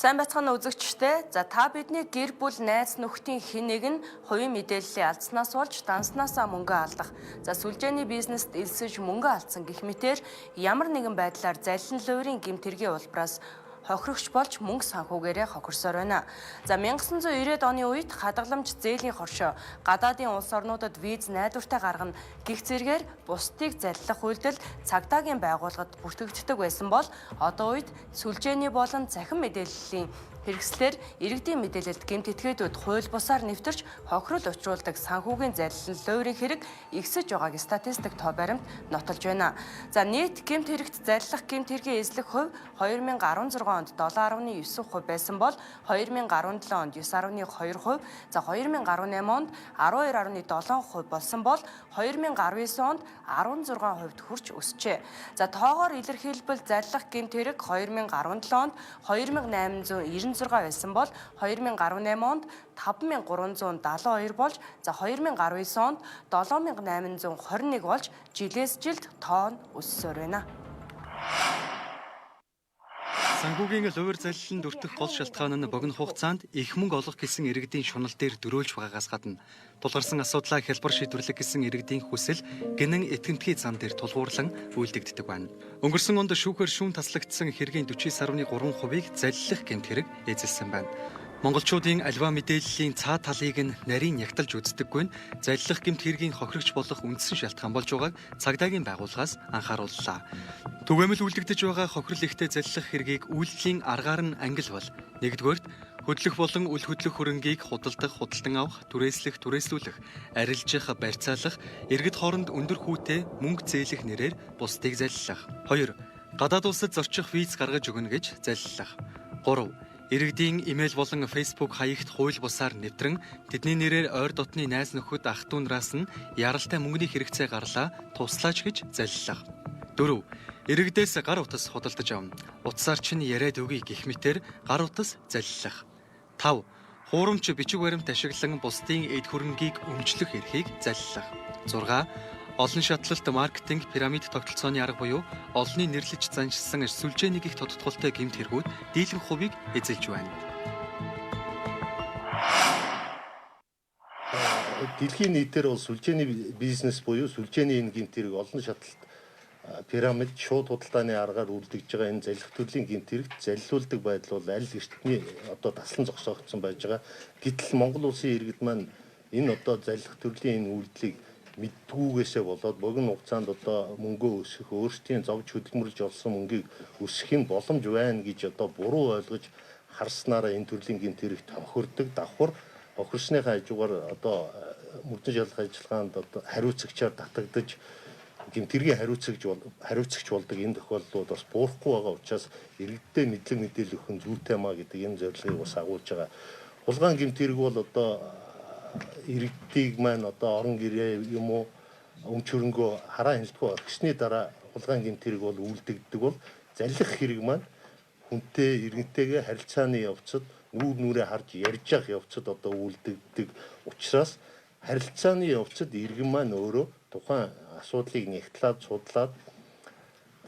Сайн байцгаана үзэгчтэй. За та бидний гэр бүл найз нөхдийн хэн нэг нь хувийн мэдээллийг алдснаас болж данснасаа мөнгө алдах. За сүлжээний бизнест элсэж мөнгө алдсан гэх мэтээр ямар нэгэн байдлаар залилан луурын гэмтэргийн улбараас хохирогч болж мөнгө санхүүгээрээ хохирсоор байна. За 1990-ад оны үед хадгаламж зээлийн хоршоо гадаадын улс орнуудад виз найдвартай гаргана гих зэргээр бусдыг заллах үйлдэл цагдаагийн байгууллагад бүртгэгддэг байсан бол одоо үед сүлжээний болон цахим мэдээллийн хэрэгслээр иргэдийн мэдээлэлд гэмт этгээдүүд хууль бусаар нэвтэрч хохирол учруулдаг санхүүгийн залилан луурын хэрэг ихсэж байгааг статистик тоо баримт нотолж байна. За нийт гэмт хэрэгт заллах гэмт хэргийн эзлэх хувь 2016 онд 7.9% байсан бол 2017 онд 9.2%, за 2018 онд 12.7% болсон бол 2019 онд 16%-д хүрч өсчээ. За тоогоор илэрхийлбэл заллах гэмт хэрэг 2017 онд 2896 байсан бол 2018 онд 5372 болж, за 2019 онд 7821 болж жилээс жилд тоо нь өссөөр байна. Санхүүгийн лувир залиланд өртөх гол шалтгаан нь богино хугацаанд их мөнгө олох гэсэн иргэдийн шунал дээр дөрөөлж байгаагаас гадна тулгарсан асуудлаа хялбар шийдвэрлэх гэсэн иргэдийн хүсэл гинэн итгэмтгий зам дээр тулгуурлан үйлдэгддэг байна. Өнгөрсөн онд шүүхээр шүүн таслагдсан хэргийн 49.3%-ийг залилах гэмт хэрэг эзэлсэн байна. Монголчуудын аливаа мэдээллийн цаа талыг нь нарийн ягталж үздэггүй нь залилах гэмт хэргийн хохирогч болох үндсэн шалтгаан болж байгааг цагдаагийн байгууллагаас анхаарууллаа. Түгээмэл үлдэгдэж байгаа хохирол ихтэй залилах хэргийг үйлдэлийн аргаар нь ангилвал нэгдүгээрт хөдлөх болон үл хөдлөх хөрөнгийг худалдах, худалдан авах, түрээслэх, түрээслүүлэх, арилжих, барьцаалах, иргэд хооронд өндөр хүүтэй мөнгө зээлэх нэрээр бусдыг залилах. 2. Гадаад улсад зорчих виз гаргаж өгнө гэж залилах. 3. Иргэдийн имэйл болон фейсбુક хаягт хууль бусаар нэвтрэн тэдний нэрээр ойр дотны найз нөхөд ах дүү нараас нь яралтай мөнгөний хэрэгцээ гарлаа туслаач гэж залилах. 4. Иргэдээс гар утас худалдаж авна. Утсаар чинь яриад өгье гэх мэтээр гар утас залилах. 5. Хуурамч бичиг баримт ашиглан бусдын эд хөрөнгийг өмчлөх эрхийг залилах. 6. Олон шатлалт маркетинг пирамид тогтолцооны арга буюу олонний нэрлэж заншилсан сүлжээний гих тодтголтой гэмт хэрэгүүд дийлэн хувийг эзэлж байна. Дэлхийн нийтээр бол сүлжээний бизнес буюу сүлжээний энэ гэмт хэрэг олон шатлалт пирамид шууд худалдааны аргаар үлдэж байгаа энэ залилах төрлийн гэмт хэрэгт залилуулдаг байдал бол аль эртний одоо таслан зогсоогдсон байж байгаа. Гэтэл Монгол улсын иргэд маань энэ одоо залилах төрлийн энэ үйлдэлийг мэддгүйгээсээ болоод богино хугацаанд одоо мөнгөө өсгөх, өөрсдийн зовж хөдөлмөрлж олсон мөнгийг өсгөх нь боломж байна гэж одоо буруу ойлгож харснараа энэ төрлийн гэмт хэрэгт хохирдог, давхар хохирсныхаа хажуугаар одоо мөрдөн шалгах ажиллагаанд одоо хариуцагчаар татагдаж гэмт хэргийн хариуцагч болдог энэ тохиолдлууд бас буурахгүй байгаа учраас иргэдтэй мэдлэг мэдээлэл өгөх нь зүйтэй маа гэдэг энэ зорилгыг бас агуулж байгаа. Хулгайн гэмт хэрэг бол одоо иргэдийг маань одоо орон гэрээ юм уу өмч хөрөнгөө хараа хяналтгүй орхисны дараа хулгайн гэмт хэрэг бол үйлдэгддэг бол залилах хэрэг маань хүнтэй иргэнтэйгээ харилцааны явцад нүүр нүрээ харж ярьж явах явцад одоо үйлдэгддэг учраас харилцааны явцад иргэн маань өөрөө тухайн асуудлыг нягтлаад судлаад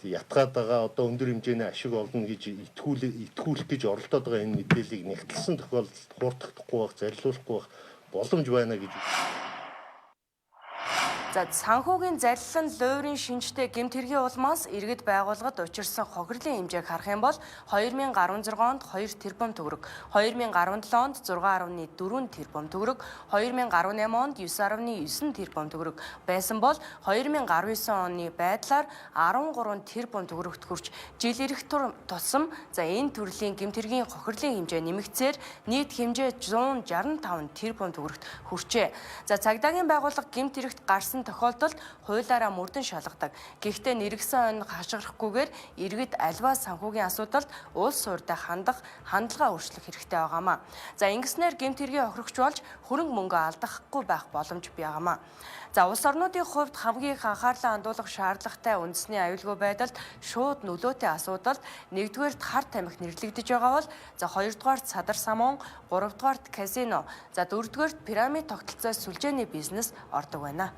ятгаад байгаа одоо өндөр хэмжээний ашиг олно гэж итгүүлэх гэж оролдоод байгаа энэ мэдээллийг нягтлсан тохиолдолд хуурдахдаггүй байх, зарилуулахгүй байх боломж байна гэж. За санхүүгийн залилан луурын шинжтэй гэмт хэргийн улмаас иргэд байгууллагад учирсан хохирлын хэмжээг харах юм бол 2016 онд 2 тэрбум төгрөг, 2017 онд 6.4 тэрбум төгрөг, 2018 онд 9.9 тэрбум төгрөг байсан бол 2019 оны байдлаар 13 тэрбум төгрөгт хүрч жил ирэх тусам за энэ төрлийн гэмт хэргийн хохирлын хэмжээ нэмэгцээр нийт хэмжээ 165 тэрбум төгрөгт хүрчээ. За цагдаагийн байгууллага гэмт хэрэгт гарсан тохиолдолд хуулиараа мөрдөн шалгадаг. Гэхдээ нэргсэн ойн хашгирахгүйгээр иргэд альва санхүүгийн асуудалд улс суурьтай хандлага өөрчлөх хэрэгтэй байгаамаа. За ингэснээр гэмт хэргийн хохирогч болж хөрөнгө мөнгө алдахгүй байх боломж байгаамаа. За улс орнуудын хувьд хамгийн их анхаарлаа хандуулах шаардлагатай үндэсний аюулгүй байдалд шууд нөлөөтэй асуудалд нэгдүгээрт хар тамхи нэрлэгдэж байгаа бол за хоёрдугаарт садар самуун, гуравдугаарт казино, за дөрөвдүгээрт пирамид тогтолцоо сүлжээний бизнес ордог байна.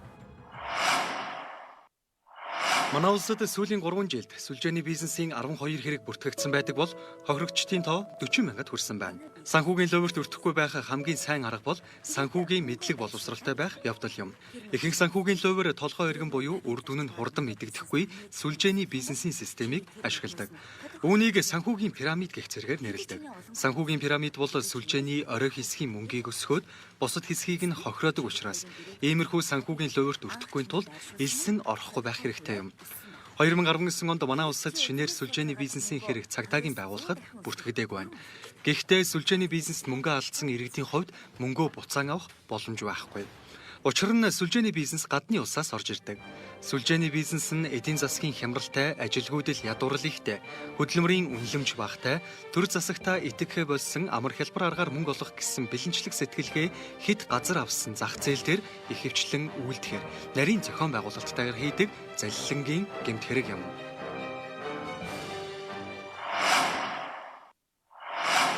Манай улсад сүүлийн 3 жилд сүлжээний бизнесийн 12 хэрэг бүртгэгдсэн байдаг бол хохирогчдын тоо 40 мянгад хүрсэн байна. Санхүүгийн ловөрт өртөхгүй байх хамгийн сайн арга бол санхүүгийн мэдлэг боловсралтай байх явдал юм. Ихэнх санхүүгийн ловөр толгой иргэн буюу үр дүн нь хурдан мэдэгдэхгүй сүлжээний бизнесийн системийг ашигладаг. Үүнийг санхүүгийн пирамид гэх зэргээр нэрлэдэг. Санхүүгийн пирамид бол сүлжээний орой хэсгийн мөнгийг өсгөөд бусад хэсгийг нь хохироодог учраас иймэрхүү санхүүгийн ловөрт өртөхгүй тулд элсэн орохгүй байх хэрэгтэй юм. 2019 онд манай улсад шинээр сүлжээний бизнесийн хэрэг цагдаагийн байгуулахад бүртгэгдээгүй байна. Гэхдээ сүлжээний бизнест мөнгө алдсан иргэдийн хувьд мөнгөө буцаан авах боломж байхгүй. Учир нь сүлжээний бизнес гадны улсаас орж ирдэг. Сүлжээний бизнес нь эдийн засгийн хямралтай, ажилгүйдэл ядуурл ихтэй, хөдөлмөрийн үнэлэмж багтай, төр засагтаа итгэхэ болсон амар хялбар аргаар мөнгө олох гэсэн бэлэнчлэг сэтгэлгээ хэд газар авсан зах зээл дээр их хвчлэн үйлдэхэр нарийн зохион байгуулалттайгаар хийдэг залилангийн гэмт хэрэг юм.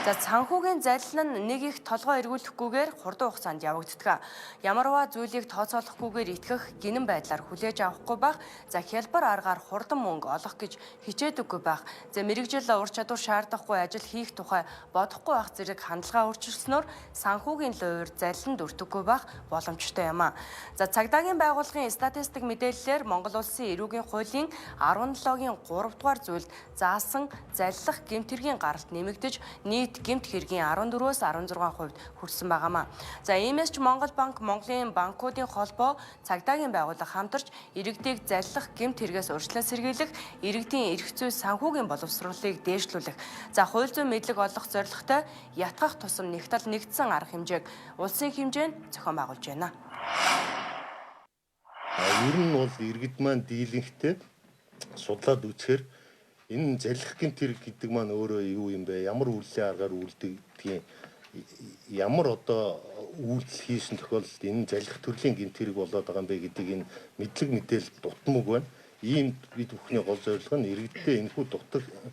За санхүүгийн залил нь нэг их толгой эргүүлэхгүйгээр хурдан хугацаанд явагддаг. Ямарваа зүйлийг тооцоолохгүйгээр итгэх гинэн байдлаар хүлээж авахгүй байх, за хялбар аргаар хурдан мөнгө олох гэж хичээдэггүй байх, за мэрэгжил ур чадвар шаардахгүй ажил хийх тухай бодохгүй байх зэрэг хандлага өөрчилснөөр санхүүгийн лувир залиланд өртөггүй байх боломжтой юм а. За цагдаагийн байгууллагын статистик мэдээллээр Монгол улсын эрүүгийн хуулийн 17-гийн 3 дугаар зүйлд заасан залилах гэмт хэргийн гаралт нэмэгдэж нийт гэмт хэргийн 14-өөс 16% хүрсэн байгаамаа. За иймээс ч Монгол банк, Монголын банкуудын холбоо, цагдаагийн байгууллага хамтарч иргэдийг залилах гэмт хэрэгээс урьдчилан сэргийлэх, иргэдийн эрх зүй санхүүгийн боловсруулалтыг дээшлүүлэх, за хууль зүйн мэдлэг олох зорилготой ятгах тусам нэгтэл нэгдсэн арга хэмжээг улсын хэмжээнд зохион байгуулж байна. Ер нь бол иргэд маань дийлэнхтэй судлаад үзэхээр энэ залих гэмт хэрэг гэдэг маань өөрөө юу юм бэ? Ямар үйлдлийн аргаар үйлдэгдгийг, ямар одоо үйлдэл хийсэн тохиолдолд энэ залих төрлийн гэмт хэрэг болоод байгаа юм бэ гэдэг энэ мэдлэг мэдээлэл дутмаг байна. Ийм бид бүхний гол зорилго нь иргэддээ энэхүү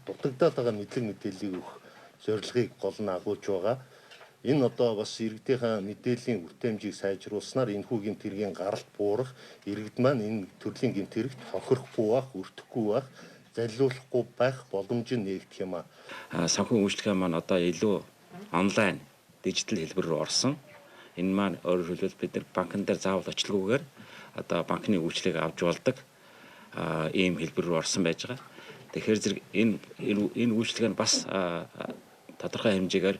дутагдаад байгаа мэдлэг мэдээллийг өгөх зорилгыг гол нь агуулж байгаа. Энэ одоо бас иргэдийнхээ мэдээллийн хүртээмжийг сайжруулснаар энэхүү гэмт хэргийн гаралт буурах, иргэд маань энэ төрлийн гэмт хэрэгт хохирохгүй байх, өртөхгүй байх, залиулахгүй байх боломж нь нэгдэх юм а. Санхүүгийн үйлчлэгээ маань одоо илүү онлайн, дижитал хэлбэр рүү орсон. Энэ маань өөрөөр хэлбэл бид нар банкн дээр заавал очлоггүйгээр одоо банкны үйлчлэгийг авч болдог ийм хэлбэр рүү орсон байж байгаа. Тэгэхээр зэрэг энэ үйлчлэг нь бас тодорхой хэмжээгээр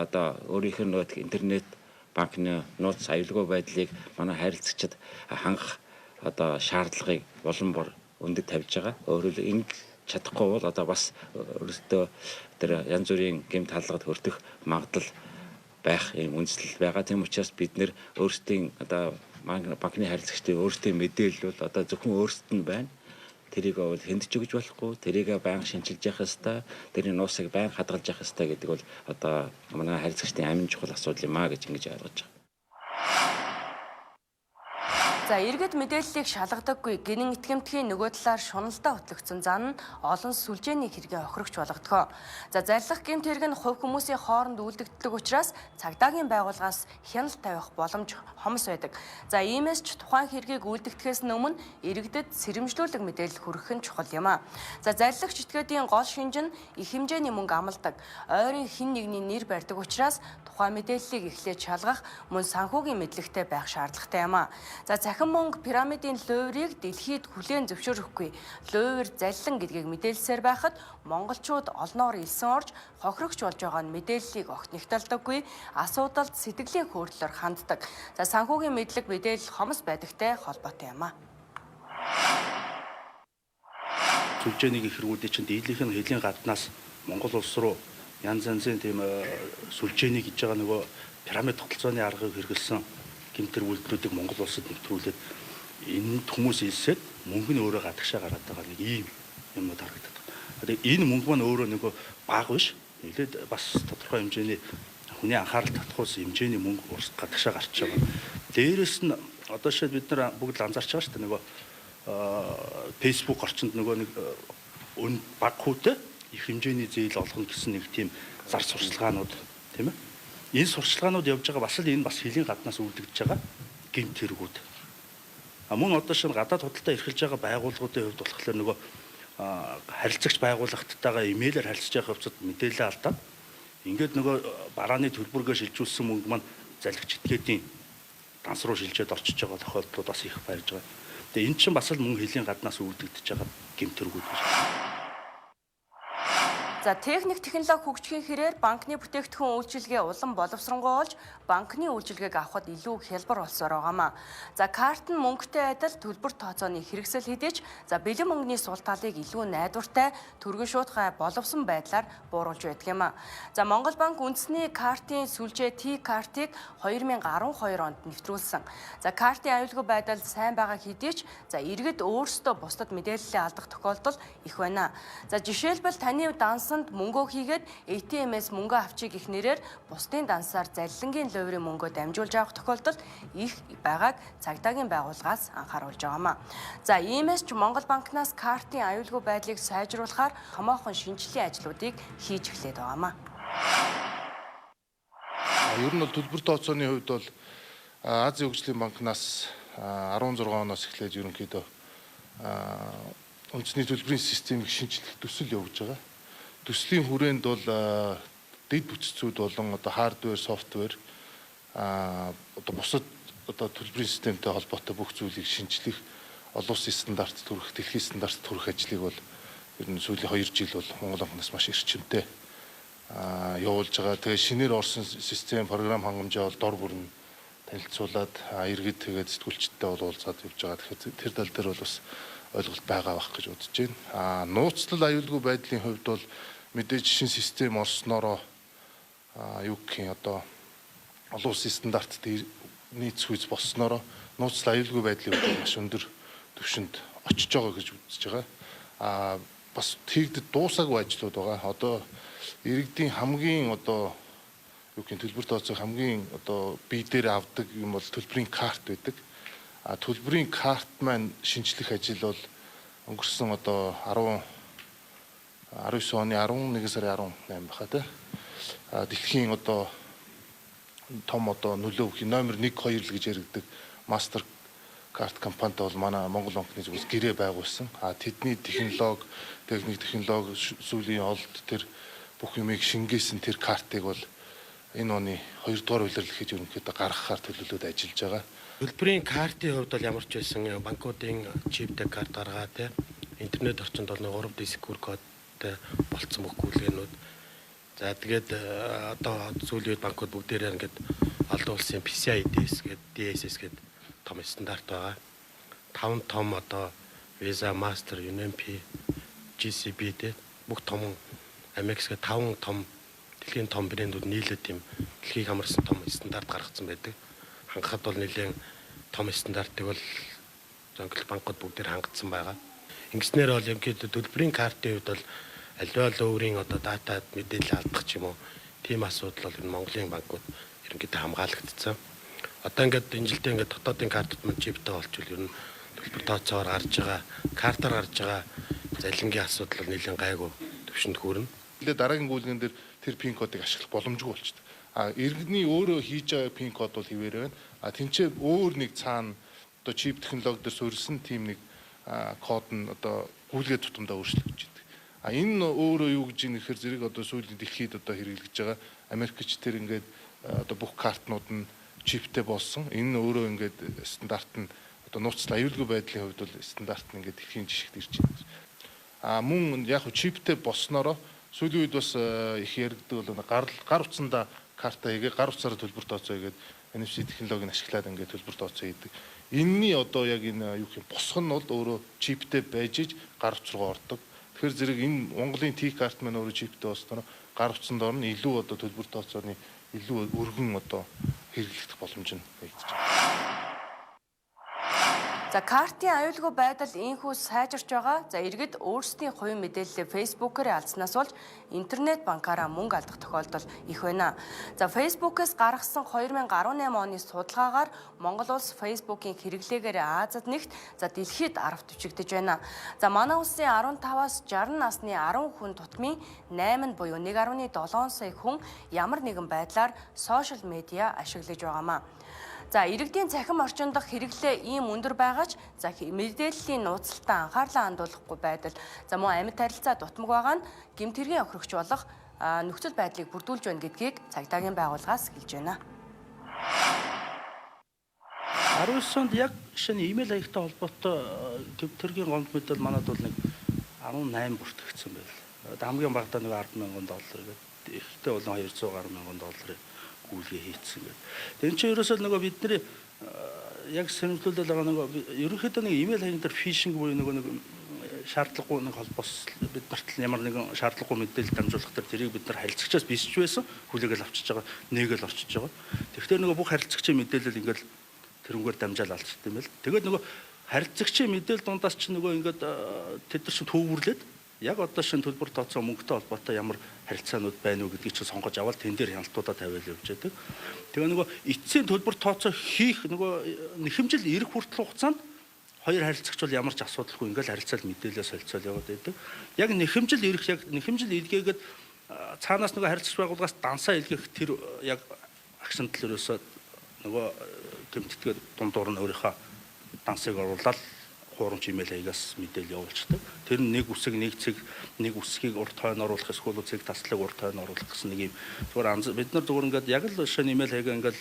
одоо өөрийнх нь интернет банкны нууц аюулгүй байдлыг манай харилцагчид хангах одоо шаардлагыг улам бүр өндөд тавьж байгаа. Өөрөөр ингэ чадахгүй бол одоо бас өөрөөсөө тэр янз бүрийн гэмт хаалгад хүртэх магадлал байх юм үндэслэл байгаа. Тийм учраас бид нэр өөрсдийн одоо банкны харилцагчдын өөрсдийн мэдээлэл бол одоо зөвхөн өөрсдөд нь байна. Тэрийг бол хяндж өгч болохгүй, тэрийг байнга шинжилж явах ёстой, тэрний нуусыг байнга хадгалж явах ёстой гэдэг бол одоо манай харилцагчдын амин чухал асуудал юм а гэж ингэж ойлгож байгаа. За иргэд мэдээллийг шалгадаггүй гинэн итгэмтгийн нөгөө талаар шуналдаа хөтлөгдсөн зан нь олон сүлжээний хэрэгээ охирогч болгодгоо. За залилах гэмт хэрэг нь хувь хүмүүсийн хооронд үйлдэгддэг учраас цагдаагийн байгууллагаас хяналт тавих боломж хомс байдаг. За иймээс ч тухайн хэргийг үйлдэгдэхээс өмнө иргэдэд сэрэмжлүүлэг мэдээлэл хүргэх нь чухал юм а. За залилагч этгээдийн гол шинж нь их хэмжээний мөнгө амладаг, ойрын хэн нэгний нэр барьдаг учраас тухайн мэдээллийг эхлээд шалгах, мөн санхүүгийн мэдлэгтэй байх шаардлагатай юм а. За захин мөнгө пирамидын луурийг дэлхийд хүлээн зөвшөөрөхгүй, луур залилан гэдгийг мэдээлсээр байхад монголчууд олноор элсэн орж хохирогч болж байгаа нь мэдээллийг огт нэгтэлдэггүй, асуудалд сэтгэлийн хөдлөлөөр ханддаг. За санхүүгийн мэдлэг мэдээлэл хомс байдагтай холбоотой юм а. Сүлжээний хэргүүдийн чинь дийлэнх нь хэлийн гаднаас Монгол улс руу янз янзын тийм сүлжээний гэж байгаа нөгөө пирамид тогтолцооны аргыг хэрэгэлсэн гэмтэр үйлдэлүүдийг Монгол улсад нэвтрүүлээд энэ хүмүүс илсээд мөнгө нь өөрөө гадагшаа гараад байгаа нэг ийм юмуд харагдаад байна. Тэгээд энэ мөнгө маань өөрөө нөгөө бага биш. Нэлээд бас тодорхой хэмжээний хүний анхаарал татахуус хэмжээний мөнгө гадагшаа гарч байгаа. Дээрээс нь одоо шил бид нар бүгд анзаарч байгаа шүү дээ нөгөө Facebook орчинд нөгөө нэг баг хүүтэй их хэмжээний зээл олгоно гэсэн нэг тийм зар сурчлагаанууд тийм ээ. Энэ сурчлагаанууд явж байгаа бас л энэ бас хэлийн гаднаас үлдэгдэж байгаа гэмт хэрэгүүд. Мөн одоо шинэ гадаад худалдаа эрхэлж байгаа байгууллагуудын хувьд болохоор нөгөө харилцагч байгууллагаттайгаа имэйлээр харилцаж байгаа хувьцад мэдээлэл алдаад ингээд нөгөө барааны төлбөргөө шилжүүлсэн мөнгө маань залгич этгээдийн данс руу шилжээд орчиж байгаа тохиолдлууд бас их байрж байгаа. Тэгээ эн чинь бас л мөн хэлийн гаднаас үүдэгдэж байгаа гэмтэргүүд байна. За техник технологи хөгжихийн хэрээр банкны бүтээгдэхүүн үйлчилгээ улам боловсронгуй болж банкны үйлчилгээг авахд илүү хялбар болсоор байгаамаа. За карт нь мөнгөтэй адил төлбөр тооцооны хэрэгсэл хийдэж бэлэн мөнгөний сул талыг илүү найдвартай түргэн шуудгай боловсон байдлаар бууруулж байдаг юм а. За Монгол банк үндэсний картын сүлжээ T-картыг 2012 онд нэвтрүүлсэн. За картын аюулгүй байдал сайн байгаа хэдий ч иргэд өөрсдөө бусдад мэдээлэл алдах тохиолдол их байна. За жишээлбэл таны дансанд мөнгөө хийгээд ATM-ээс мөнгө авчиг гэх нэрээр бусдын дансаар залилангийн луврын мөнгөө дамжуулж авах тохиолдол их байгааг цагдаагийн байгууллагаас анхааруулж байгаамаа. За иймээс ч Монгол банкнаас картын аюулгүй байдлыг сайжруулахаар томоохон шинжилгээ ажлуудыг хийж эхлээд байгаамаа. Ер нь бол төлбөр тооцооны хувьд бол Азийн хөгжлийн банкнаас 16 оноос эхлээд ерөнхийдөө үндэсний төлбөрийн системийг шинжлэх төсөл явуулж байгаа. Төслийн хүрээнд бол дэд бүтцүүд болон одоо хардвер, софтвер одоо бусад одоо төлбөрийн системтэй холбоотой бүх зүйлийг шинжлэх, олон улсын стандарт төрөх, дэлхийн стандарт төрөх ажлыг бол ер нь сүүлийн 2 жил бол Монгол банкнаас маш эрчимтэй явуулж байгаа. Тэгээ шинээр орсон систем, програм хангамжаа бол дор бүрэн танилцуулаад иргэд тэгээд сэтгүүлчдтэй бол уулзаад явж байгаа. Тэгэхээр тэр тал дээр бол бас ойлголт байгаа байх гэж бодож байна. Нууцлал аюулгүй байдлын хувьд бол мэдээж шинэ систем орсноороо юу гэх юм одоо олон улсын стандартад нийцхүйц болсноороо нууцлал аюулгүй байдлын хувьд маш өндөр түвшинд очиж байгаа гэж үзэж байгаа. Бас тэгдэд дуусаагүй ажлууд байгаа. Одоо иргэдийн хамгийн одоо юу гэх юм төлбөр тооцоо хамгийн одоо бие дээр авдаг юм бол төлбөрийн карт байдаг. Төлбөрийн карт маань шинжлэх ажил бол өнгөрсөн одоо 19 оны 11 сарын 18 баха тий. Дэлхийн одоо том одоо нөлөө өгөх номер 1 2 л гэж яригддаг мастер карт компанид бол манай Монгол банкны зүгээс гэрээ байгуулсан. Тэдний техник технологи сүүлийн олд тэр бүх юмыг шингээсэн тэр картыг бол энэ оны 2 дугаар улирлэхэд ерөнхийдөө гаргахаар төлөвлөд ажиллаж байгаа. Төлбөрийн картын хувьд бол ямар ч байсан банкуудын чиптэй карт гаргаад те интернет орчинд бол 3 диск кодтай болцсон бүх гүйлгээнүүд. За тэгээд одоо сүүлийн үед банкуд бүгдээрээ ингээд олон улсын PCI DSS гэдэг DSS гэдэг том стандарт байгаа. 5 том одоо Visa, Master, UNP, GCB те бүх том Amex гэдэг 5 том дэлхийн том брэндүүд нийлээд тийм дэлхийг хамарсан том стандарт гаргацсан байдаг. Хангахад бол нэлээд том стандартыг бол зөнгөл банкуд бүгдээр хангацсан байгаа. Ингэснээр бол ерөнхийдөө төлбөрийн картын хувьд бол аливаа л өөрийн одоо датад мэдээлэл алдах ч юм уу тийм асуудал бол энэ Монголын банкуд ерөнхийдөө хамгаалагдсан. Одоо ингээд энэ жилдээ ингээд дотоодын картууд мань чиптэй болчихвол ер нь төлбөр тооцоогоор гарч байгаа, картаар гарч байгаа залингийн асуудал нэлээд гайгүй төвшөнд хүрнэ. Дараагийн гүйлгэн дээр тэр пин кодыг ашиглах боломжгүй болчихдог. Иргэний өөрөө хийж байгаа пин код бол хэвээр байна. Тэнцээ өөр нэг цаана одоо чип технологи дээр суурилсан тийм нэг код нь одоо гүйлгээ тутамдаа өөрчлөгдөж идэг. Энэ өөрөө юу гэж юм гэхээр зэрэг одоо сүүлийн дэлхийд одоо хэрэглэж байгаа Америкч тэр ингээд одоо бүх картнууд нь чиптэй болсон. Энэ нь өөрөө ингээд стандарт нь одоо нууцлал аюулгүй байдлын хувьд бол стандарт нь ингээд дэлхийн жишгт ирж байна. Мөн яг хөө чиптэй болсноороо сүүлийн үед бас их яригддаг бол гар утсандаа карта хийгээ гар утсаараа төлбөр тооцоо хийгээд NFC технологиг ашиглаад ингээд төлбөр тооцоо хийдэг. Энийний одоо яг энэ юу гэх юм босго нь бол өөрөө чиптэй байж иж гар утас руу ордог. Тэгэхээр зэрэг энэ Монголын T-карт маань өөрөө чиптэй болсноор гар утсанд орно илүү одоо төлбөр тооцооны илүү өргөн одоо хэрэглэх боломж нь нэгдэж байна. За картын аюулгүй байдал ийхүү сайжирч байгаа. За иргэд өөрсдийн хувийн мэдээллээ Facebook-оор алдснаас болж интернет банкаараа мөнгө алдах тохиолдол их байна. За Facebook-ээс гаргасан 2018 оны судалгаагаар Монгол улс Facebook-ийн хэрэглээгээр Азад нэгт дэлхийд 10 төвчигдэж байна. За манай улсын 15-аас 60 насны 10 хүн тутмын 8 буюу 1.7 сая хүн ямар нэгэн байдлаар сошиал медиа ашиглаж байгаамаа. За иргэдийн цахим орчин дахь хэрэглээ ийм өндөр байгаа ч за мэдээллийн нууцлалтаа анхаарлаа хандуулахгүй байдал за мөн амьд харилцаа дутмаг байгаа нь гэмт хэргийн охирогч болох нөхцөл байдлыг бүрдүүлж байна гэдгийг цагдаагийн байгууллагаас хэлж байна. 19 онд яг шинэ имэйл хаягтай холбоотой гэмтэргийн гомд мэдээлэл манад бол нэг 18 бүртгэгдсэн байл. Хамгийн багадаа нэг $10,000 гэдэг. Ихтэй болон $200,000 гүйлгээ хийцсэн гэдэг. Тэгэн чинь ерөөсөө нөгөө бидний яг сэрэмжлүүлэл байгаа нөгөө ерөнхийдөө нэг имэйл хаяг дээр фишинг буюу нэг шаардлагагүй нэг холбоос бид нарт ямар нэгэн шаардлагагүй мэдээлэл дамжуулах төр тэрийг бид нар харилцагчаас бисч байсан хүлээгээл авчиж байгаа нэгээл орчиж байгаа. Тэгэхээр нөгөө бүх харилцагчийн мэдээлэл ингээл тэрнгээр дамжаал алдчихсан юм байл. Тэгээд нөгөө харилцагчийн мэдээлэл дундаас ч нөгөө ингээд тэд нар чинь төвөрлөөд яг одоо шинэ төлбөр тооцоо мөнгөтэй холбоотой ямар харилцаанууд байна уу гэдгийг чинь сонгож аваад тэн дээр хяналтуудаа тавиал явж байдаг. Тэгээ нөгөө эцсийн төлбөр тооцоо хийх нөгөө нэхэмжил ирэх хүртэл хугацаанд хоёр харилцагч бол ямар ч асуудалгүй ингээл харилцаал мэдээлэл солилцоол яваад байдаг. Яг нэхэмжил ирэх яг нэхэмжил илгээгээд цаанаас нөгөө харилцагч байгууллагаас дансаа илгээх тэр яг агшинтал ерөөсөө нөгөө гэмтдгээр дундуур нь өөрийнхөө дансыг оруулаад хуурамч имэйл хаягаас мэдээлэл явуулчихдаг. Тэр нь нэг үсэг нэг цэг нэг үсгийг урт хойно оруулах эсвэл цэг таслыг урт хойно оруулах гэсэн нэг юм. Зүгээр бид нар зүгээр ингээд яг л шинэ имэйл хаягаа ингээд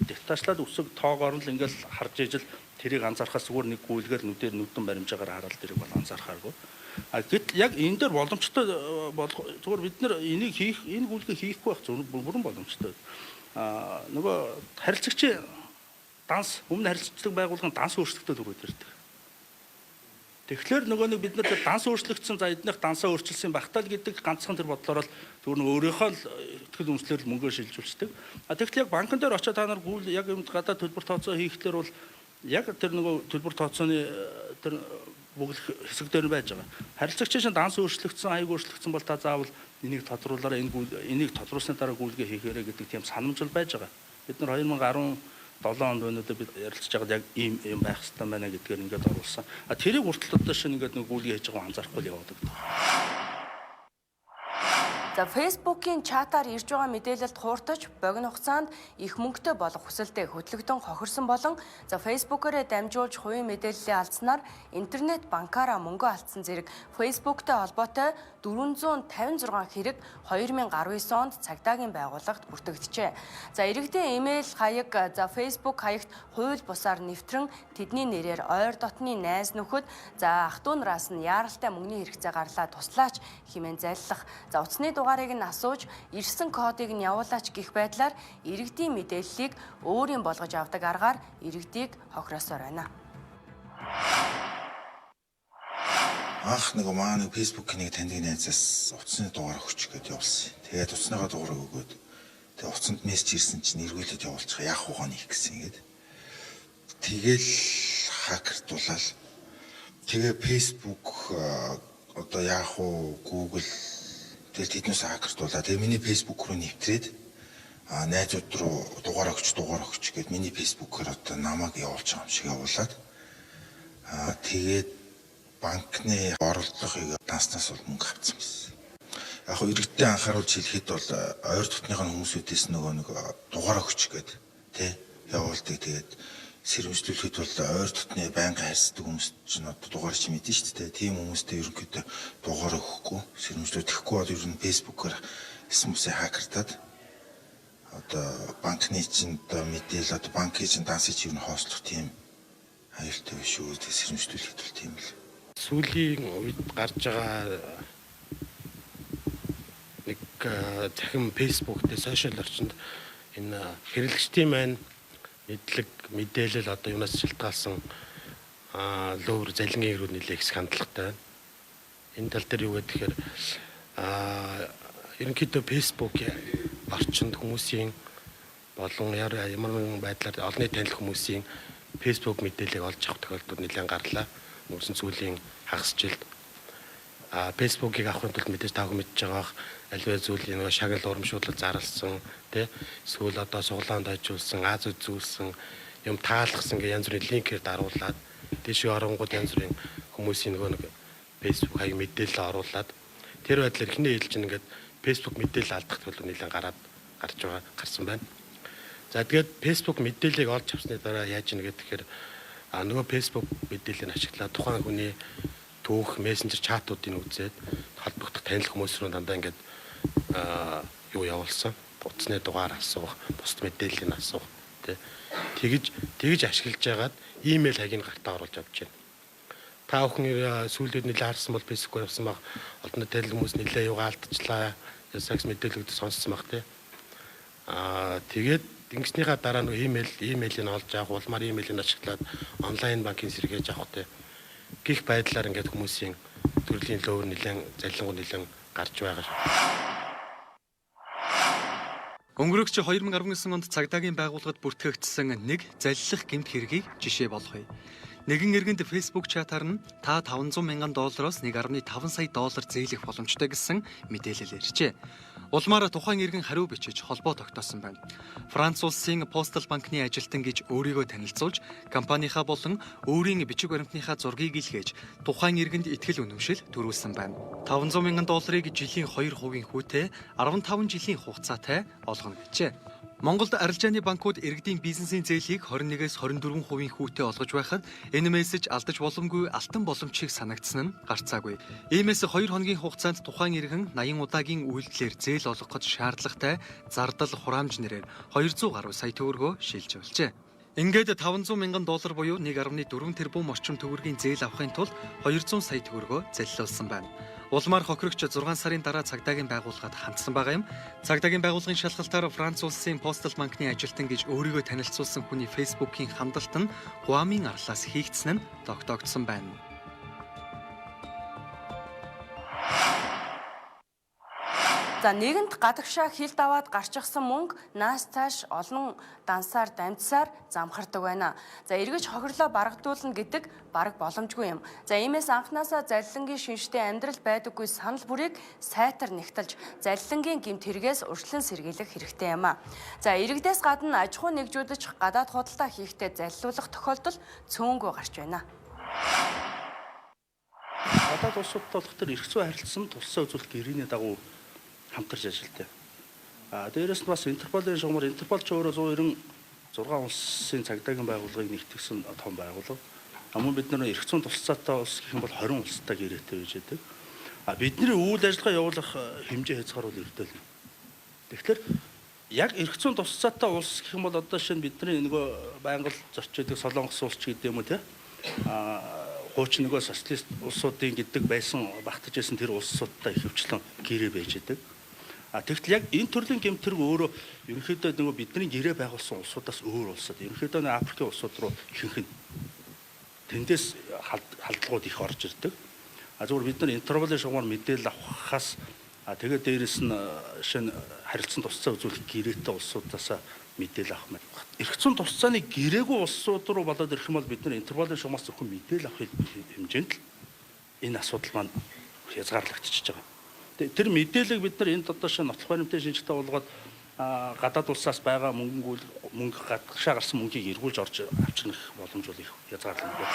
детачлаад үсэг тоогоор л ингээд харж ижил тэрийг анзаархаас зүгээр нэг гүйлгээр нүдээр нүдэн баримжаагаар хараад тэрийг бол анзаархааргүй. А гэтэл яг энэ дээр боломжтой зүгээр бид нар энийг хийх энэ гүйлгээ хийхгүй байх зөв бүрэн боломжтой. Нөгөө харилцагчийн данс өмнө харилцагчдаг байгууллагын данс өөрчлөлтөд төрөөд ирдэг. Тэгэхээр нөгөө нэг бид нар данс өөрчлөгдсөн за эднийх дансаа өөрчилсөн багтаа л гэдэг ганцхан тэр бодлоор л зүгээр нэг өөрийнхөө л ихтгэл үнслэр мөнгөө шилжүүлцдэг. Тэгэхдээ яг банкн дээр очиод та нар гүйл яг юм гадаа төлбөр тооцоо хийхлээр бол яг тэр нөгөө төлбөр тооцооны тэр бүглэх хэсэг дээр байж байгаа. Харилцагчийн данс өөрчлөгдсөн, аяг өөрчлөгдсөн бол та заавал энийг тодруулаараа энийг тодруулсны дараа гүйлгээ хийхээрэй гэдэг тийм санамжил байж байгаа. Бид нар 2017 онд өнөөдөр бид ярилцж байгаад яг ийм юм байх хэрэгтэй байна гэдгээр ингээд оруулсан. Тэрийг хүртэл одоо шинэ ингээд нэг гүйлгээ хийж байгаа анзаарахгүй л яваад байгаа. За Facebook-ийн чатаар ирж байгаа мэдээлэлд хууртаж богино хугацаанд их мөнгөтэй болох хүсэлтэд хөтлөгдөн хохирсон болон за Facebook-оор дамжуулж хувийн мэдээллийг алдсанаар интернет банкаараа мөнгө алдсан зэрэг Facebook-тэй холбоотой 456 хэрэг 2019 онд цагдаагийн байгууллагад бүртгэгджээ. За иргэдийн имэйл хаяг за Facebook хаягт хууль бусаар нэвтрэн тэдний нэрээр ойр дотны найз нөхөд за ах дүү нараас нь яаралтай мөнгөний хэрэгцээ гарлаа туслаач хэмээн заллах. За утасны дугаарыг нь асууж ирсэн кодыг нь явуулаач гэх байдлаар иргэдийн мэдээллийг өөрийн болгож авдаг аргаар иргэдийг хохироосоор байна. Ах нэг маань Facebook-ийн таньдаг найзаас утасны дугаар өгч гээд явуулсан. Тэгээд утасныхаа дугаарыг өгөөд тэгээд утасанд мессеж ирсэн чинь эргүүлээд явуулчих яах уу гэх гэсэн ингээд. Тэгэл хакертуулаад тэгээ Facebook одоо яах уу Google тэгэл тэднээс хакертуулаад тэгээ миний Facebook руу нэвтрээд найзууд руу дугаар өгч гээд миний Facebook-оор одоо намайг явуулж байгаа юм шиг явуулаад тэгээд банкны оролдлогыг данснаас бол мөнгө авсан байсан. Яг хөө иргэдтэй анхааруулж хэлэхэд бол ойр дотныхын хүмүүсүүдээс нөгөө нэг дугаар өгч гээд тий явуулдаг. Тэгээд сэрэмжлүүлэхэд бол ойр дотны байнгын харьцдаг хүмүүс чинь одоо дугаар чи мэдэн шүү дээ. Тийм хүмүүстэй ерөнхийдөө дугаар өгөхгүй сэрэмжлүүлэхгүй бол ер нь Facebook-оор SMS-ийг хакертаад одоо банкны чинь одоо мэдээл одоо банкны чинь дансыг ер нь хоослох тийм аюултай биш үү гэж сэрэмжлүүлэхэд бол тийм л. Сүүлийн үед гарч байгаа нэг захин Facebook дээр сошиал орчинд энэ хэрэглэгчдийн маань мэдлэг мэдээлэл одоо юунаас шилтгаалсан лөөр залингийн хэрүүд нэлээд их хандлагатай байна. Энэ тал дээр юу гэхээр ерөнхийдөө Facebook орчинд хүмүүсийн болон ямар нэгэн байдлаар олонний танил хүмүүсийн Facebook мэдээллийг олж авах тохиолдол нэлээд гарлаа. Өнгөрсөн сүүлийн хагас жилд Facebook-ыг авахын тулд мэдээж таах мэдж байгаа альва зүйлийн нэг шагнал урамшуулал зарлсан тий эсвэл одоо суглаанд хажуулсан аз үзүүлсэн юм таалгасан гэх янз бүрийн линкээр даруулаад тийш оронгууд янз бүрийн хүмүүсийн нэг Facebook хаяг мэдээлэл оруулаад тэр байдлаар эхний ээлж нь ингээд Facebook мэдээлэл алдах төлөв нэлээд гарсан байна. За тэгээд Facebook мэдээллийг олж авсны дараа яаж ийнэ гэхээр нөгөө Facebook мэдээллийг ашиглаад тухайн хүний түүх, мессенжер чатуудыг үзээд холбогдох танил хүмүүс рүү дандаа ингээд юу явуулсан. Утасны дугаар асуух, бусд мэдээллийг асуух тий. Тэгж ашиглаж байгаад имэйл хаягийг гартаа оруулж авч байна. Та бүхэн сүүлд нэлээд харсан бол Facebook явсан баг олон танил хүмүүс нэлээд юугаа алдчихлаа. Ясагс мэдээлэлд сонссон баг тий. Тэгээд ингэснийхаа дараа нөгөө имэйлийг олж авах, улмаар имэйлийг ашиглаад онлайн банкинг сэргээж авах тий. Гих байдлаар ингээд хүмүүсийн төрлийн лөөр залилангууд нэлээд гарч байгаа. Өнгөрөгч 2019 онд цагдаагийн байгууллагад бүртгэгдсэн нэг залилах гэмт хэргийг жишээ болгоё. Нэгэн иргэнд Facebook чатаар нь та $500,000-оос $1.5 сая зээлэх боломжтой гэсэн мэдээлэл иржээ. Улмаар тухайн иргэн хариу бичиж холбоо тогтоосон байна. Франц улсын Postal банкны ажилтан гэж өөрийгөө танилцуулж, компанийнхаа болон өөрийн бичиг баримтныхаа зургийг илгээж, тухайн иргэнд итгэл үнэмшил төрүүлсэн байна. $500,000-ыг жилийн 2% хүүтэй 15 жилийн хугацаатай олгоно гэжээ. Монголд арилжааны банкуд иргэдийн бизнесийн зээлийг 21-ээс 24% хүүтэй олгож байхад энэ мессеж алдаж боломгүй алтан боломжийг санагдсан нь гарцаагүй. Иймээс 2 хоногийн хугацаанд тухайн иргэн 80 удаагийн үйлдэлээр зээл олгоход шаардлагатай зардал хураамж нэрээр 200 гаруй сая төгрөгөө шилж авчээ. Ингээд $500,000 буюу 1.4 тэрбум орчим төгрөгийн зээл авахын тулд 200 сая төгрөгөө залилуулсан байна. Улмаар хохирогч 6 сарын дараа цагдаагийн байгууллагад хандсан байгаа юм. Цагдаагийн байгууллагын шалгалтаар Франц улсын Postal банкны ажилтан гэж өөрийгөө танилцуулсан хүний Facebook-ийн хандлт нь Хуамын арлаас хийгдсэн нь тогтоогдсон байна. За нэгэнт гадагшаа хил даваад гарчихсан мөнгө наас цааш олон дансаар дамжсаар замхардаг байна. За эргэж хохирлоо барагдуулна гэдэг бараг боломжгүй юм. За иймээс анхнаасаа залилангийн шинжтэй амьдрал байдаггүй санал бүрийг сайтар нэгтэлж залилангийн гэмт хэрэгээс урьдчилан сэргийлэх хэрэгтэй юм а. За иргэдээс гадна аж ахуй нэгжүүдч гадаад худалдаа хийхдээ залилуулах тохиолдол цөөнгөө гарч байна. Гадаад улсуудтай болох төр эрх зүйн харилцсан тусгай үзүүлэлт гэрээний дагуу хамтарч ажилтдаг. Дээрээс нь бас Интерполын шугамар Интерпол ч өөрөө 196 улсын цагдаагийн байгууллагыг нэгтгэсэн том байгууллага. Мөн бид нар эрх зүйн тусцаатай улс гэх юм бол 20 улстай гэрээтэй байж байдаг. Бидний үйл ажиллагаа явуулах хэмжээ хязгаар бол эрдэлнэ. Тэгэхээр яг эрх зүйн тусцаатай улс гэх юм бол одоо шинэ бидний нөгөө байнгал зорч байдаг Солонгос улс ч гэдэг юм уу те. Хуучин нөгөө социалист улсуудын гэдэг байсан багтаж байсан тэр улсуудтай ихэвчлэн гэрээ байж байдаг. Тэгтэл яг энэ төрлийн гэмтэрэг өөрөө ерөнхийдөө нөгөө бидний гэрээ байгуулсан улсуудаас өөр улсад ерөнхийдөө Африкийн улсууд руу ихэнх нь тэндээс халдлагууд их орж ирдэг. Зүгээр бид нар Интерполын шугамар мэдээлэл авахаас тэгээд дээрэс нь шинэ харилцан тусцаа үзүүлэх гэрээтэй улсуудаас мэдээлэл авах мэн. Эрх зүйн тусцааны гэрээгүй улсууд руу болоод ирэх юм бол бид нар Интерполын шугамаас зөвхөн мэдээлэл авах хэмжээнд л энэ асуудал маань хязгаарлагдчихж байгаа. Тэр мэдээллийг бид нар энд одоо шинэ нотлох баримтын шинжилгээ болгоод гадаад улсаас байгаа мөнгө гадагшаа гарсан мөнгийг эргүүлж орж авчрах боломж бол их хязгаарлагдав.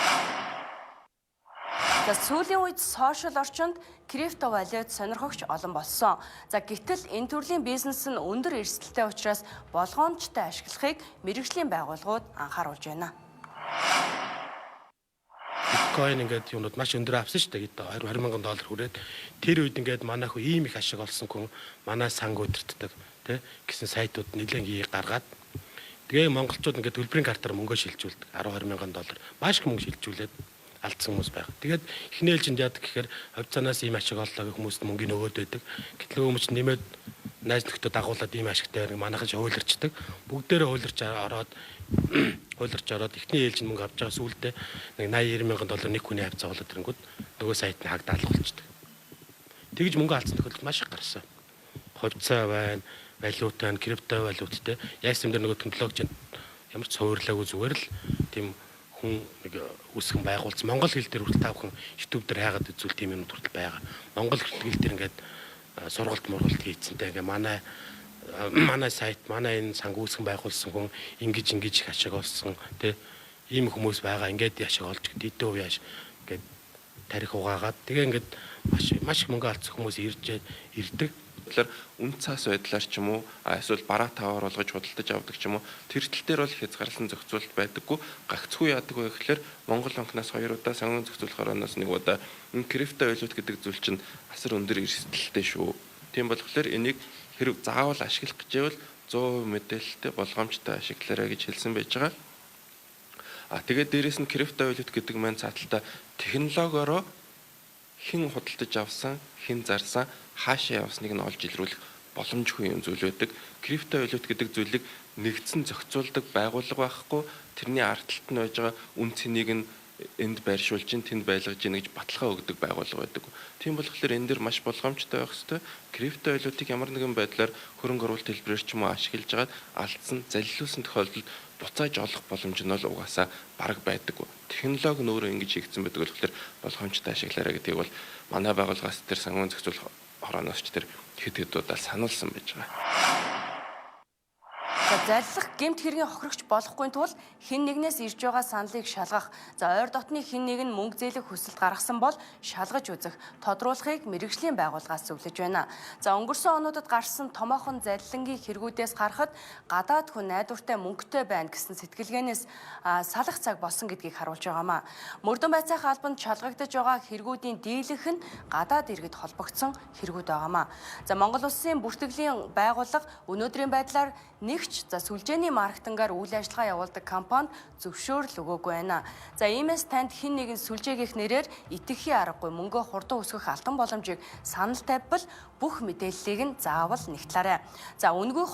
За сүүлийн үед сошиал орчинд крипто валют сонирхогч олон болсон. За гэтэл энэ төрлийн бизнес нь өндөр эрсдэлтэй учраас болгоомжтой ашиглахыг мэргэжлийн байгууллагууд анхааруулж байна. Биткойн ингээд юмуд маш өндөр авсан шүү дээ. $20,000 хүрээд тэр үед ингээд манайх ийм их ашиг олсон хүн манай санг өдөртдөг тий гэсэн сайтууд нэлээд гаргаад тэгээ монголчууд ингээд төлбөрийн картаар мөнгө шилжүүлдэг $12,000 маш их мөнгө шилжүүлээд алдсан хүмүүс байгаа. Тэгээд эхний ээлжинд яадаг гэхээр хувьцаанаас ийм ашиг оллоо гэх хүмүүст мөнгөний өгөөд байдаг. Гэтэл өмч нэмээд найз нөхдөд дагуулад ийм ашигтай байрыг манайхан хуйларчдаг. Бүгдээрээ хуйларч ороод эхний ээлжинд мөнгө авч байгаа сүүлдээ нэг $80,000 нэг хүний хавцаа болоод ирэнгүүт нөгөө сайт нь хагдаалах болчихдог. Тэгж мөнгө алдсан тохиолдол маш их гарсан. Хувьцаа байна, валют байна, крипто валюттэй. Яасан дээр нөгөө технологич ямар ч суурлаагүй зүгээр л тийм хүн нэг үсгэн байгуулсан. Монгол хэл дээр хүртэл тавхан YouTube дээр хайгаад үзвэл тийм юм хүртэл байгаа. Монгол хэл дээр ингээд сургалт мургалт хийцэнтэй ингээ манай сайт манай энэ санг үүсгэн байгуулсан хүн ингэж их ашиг олсон тий ийм хүмүүс байгаа. Ингээд ашиг олж хэдэн үе яаш ингээд тарих угаагаад тэгээ ингээд маш их мөнгө алдсан хүмүүс ирдэг. байдлаар үн цаас байдлаар ч юм уу эсвэл бараа таваар болгож худалдаж авдаг ч юм уу тэр тал дээр бол хязгаарласан зохицуулалт байдаггүй. Гагцгүй яадаг вэ гэхээр Монгол банкнаас 2 удаа санхүүгийн зохицуулах орноос 1 удаа энэ крипто валют гэдэг зүйл чинь асар өндөр эрсдэлтэй шүү. Тийм болохоор энийг хэрэг заавал ашиглах гэж байвал 100% мэдээлэлтэй болгоомжтой ашиглаарай гэж хэлсэн байж байгаа. Тэгээд дээрэс нь крипто валют гэдэг маань цааталтаа технологиороо хэн худалдаж авсан, хэн зарсан, хаашаа явсныг нь олж илрүүлэх боломжгүй юм зүйл байдаг. Крипто валют гэдэг зүйлийг нэгдсэн зохицуулдаг байгууллага байхгүй, тэрний ард талд нь байж байгаа үн цэнийг нь энд байршуулж, тэнд байлгаж ийн гэж баталгаа өгдөг байгууллага байдаг. Тийм болохоор энэ дэр маш болгоомжтой байх ёстой. Крипто валютыг ямар нэгэн байдлаар хөрөнгө оруулалт хэлбэрээр ч юм уу ашиглаж агаад алдсан, залилуулсан тохиолдолд буцааж олох боломж нь бол угаасаа бараг байдаг. Технологи нь өөрөө ингэж хийгдсэн байдаг болохоор болгоомжтой ашиглаарай гэдгийг бол манай байгууллагаас тэр санхүүгийн зохицуулах хорооноос ч тэр хэд удаа сануулсан байж байгаа. Залилах гэмт хэргийн хохирогч болохгүй тул хэн нэгнээс ирж байгаа саналыг шалгах, ойр дотны хэн нэг нь мөнгө зээлэх хүсэлт гаргасан бол шалгаж үзэх, тодруулахыг мэргэжлийн байгууллагаас зөвлөж байна. Өнгөрсөн онуудад гарсан томоохон залилангийн хэрэгүүдээс гарахад гадаад хүн найдвартай мөнгөтэй байна гэсэн сэтгэлгээнээс салах цаг болсон гэдгийг харуулж байгаамаа. Мөрдөн байцаах албанд шалгагдаж байгаа хэрэгүүдийн дийлэнх нь гадаад иргэд холбогдсон хэрэгүүд байгаамаа. Монгол Улсын бүртгэлийн байгууллага өнөөдрийн байдлаар нэгч сүлжээний маркетингаар үйл ажиллагаа явуулдаг компанид зөвшөөрөл өгөөгүй байна. Иймээс танд хэн нэгэн сүлжээгийнх нэрээр итгэхийн аргагүй мөнгө хурдан өсгөх алтан боломжийг санал тавьбал бүх мэдээллийг нь заавал нэгтлээрэй. Үнгүй